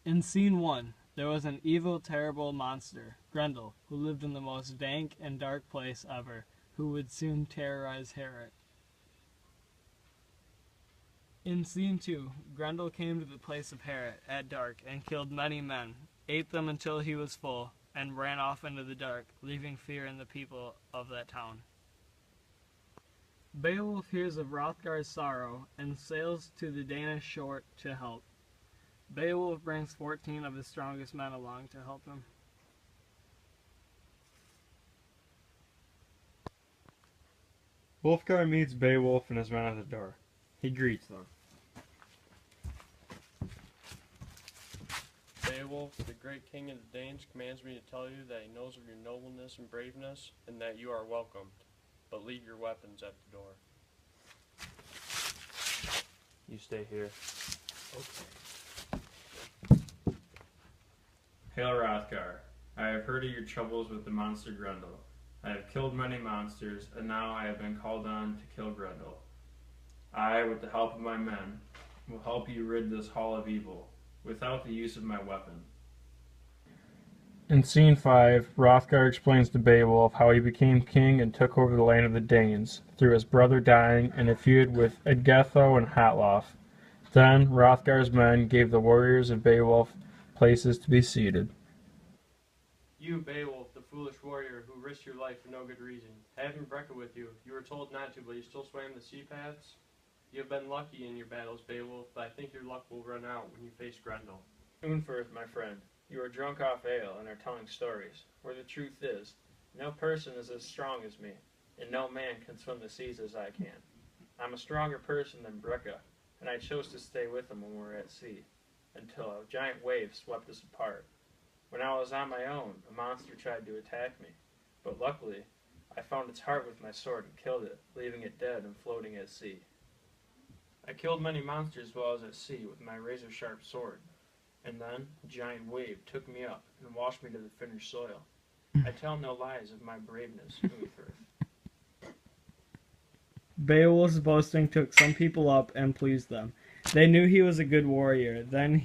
In Scene 1, there was an evil, terrible monster, Grendel, who lived in the most dank and dark place ever, who would soon terrorize Harrot. In Scene 2, Grendel came to the place of Harrot at dark and killed many men, ate them until he was full, and ran off into the dark, leaving fear in the people of that town. Beowulf hears of Hrothgar's sorrow and sails to the Danish shore to help. Beowulf brings 14 of his strongest men along to help him. Wulfgar meets Beowulf and his men at the door. He greets them. Beowulf, the great king of the Danes, commands me to tell you that he knows of your nobleness and braveness, and that you are welcomed. But leave your weapons at the door. You stay here. Okay. Hail Hrothgar, I have heard of your troubles with the monster Grendel. I have killed many monsters, and now I have been called on to kill Grendel. I, with the help of my men, will help you rid this hall of evil, without the use of my weapon. In Scene 5, Hrothgar explains to Beowulf how he became king and took over the land of the Danes, through his brother dying in a feud with Edgetho and Hatlof. Then, Hrothgar's men gave the warriors of Beowulf places to be seated. You, Beowulf, the foolish warrior who risked your life for no good reason, having Breca with you, you were told not to, but you still swam the sea paths? You have been lucky in your battles, Beowulf, but I think your luck will run out when you face Grendel. Unferth, my friend, you are drunk off ale and are telling stories, where the truth is, no person is as strong as me, and no man can swim the seas as I can. I'm a stronger person than Breca, and I chose to stay with him when we were at sea, until a giant wave swept us apart. When I was on my own, a monster tried to attack me, but luckily, I found its heart with my sword and killed it, leaving it dead and floating at sea. I killed many monsters while I was at sea with my razor-sharp sword, and then a giant wave took me up and washed me to the Finnish soil. I tell no lies of my braveness, Unferth. Beowulf's boasting took some people up and pleased them. They knew he was a good warrior. Then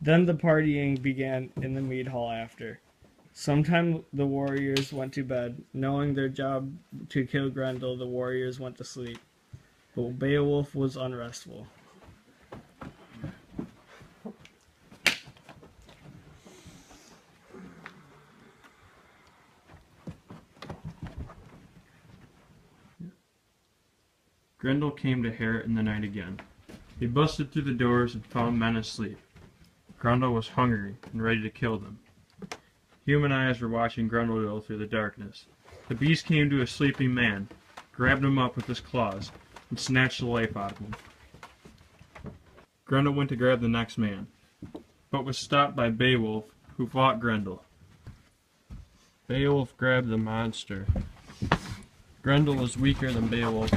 the partying began in the mead hall after. Sometime the warriors went to bed. Knowing their job to kill Grendel, the warriors went to sleep. But Beowulf was unrestful. Grendel came to Harrot in the night again. He busted through the doors and found men asleep. Grendel was hungry and ready to kill them. Human eyes were watching Grendel go through the darkness. The beast came to a sleeping man, grabbed him up with his claws, and snatched the life out of him. Grendel went to grab the next man, but was stopped by Beowulf, who fought Grendel. Beowulf grabbed the monster. Grendel was weaker than Beowulf,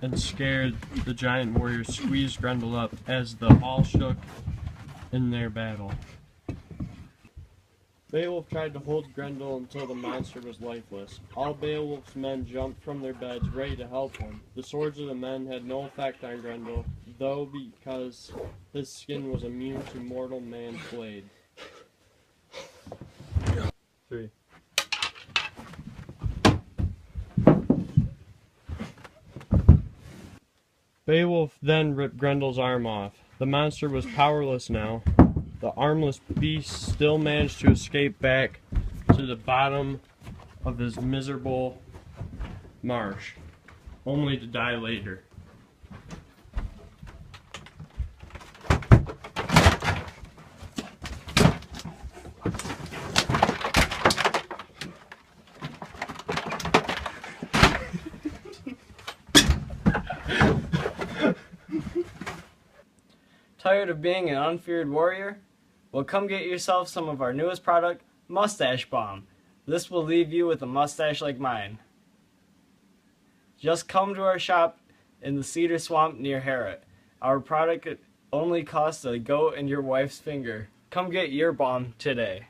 and scared, the giant warriors squeezed Grendel up as the hall shook in their battle. Beowulf tried to hold Grendel until the monster was lifeless. All Beowulf's men jumped from their beds, ready to help him. The swords of the men had no effect on Grendel, though because his skin was immune to mortal man's blade. 3. Beowulf then ripped Grendel's arm off. The monster was powerless now. The armless beast still managed to escape back to the bottom of his miserable marsh, only to die later. Tired of being an unfeared warrior? Well, come get yourself some of our newest product, Mustache Balm. This will leave you with a mustache like mine. Just come to our shop in the Cedar Swamp near Harrot. Our product only costs a goat and your wife's finger. Come get your balm today.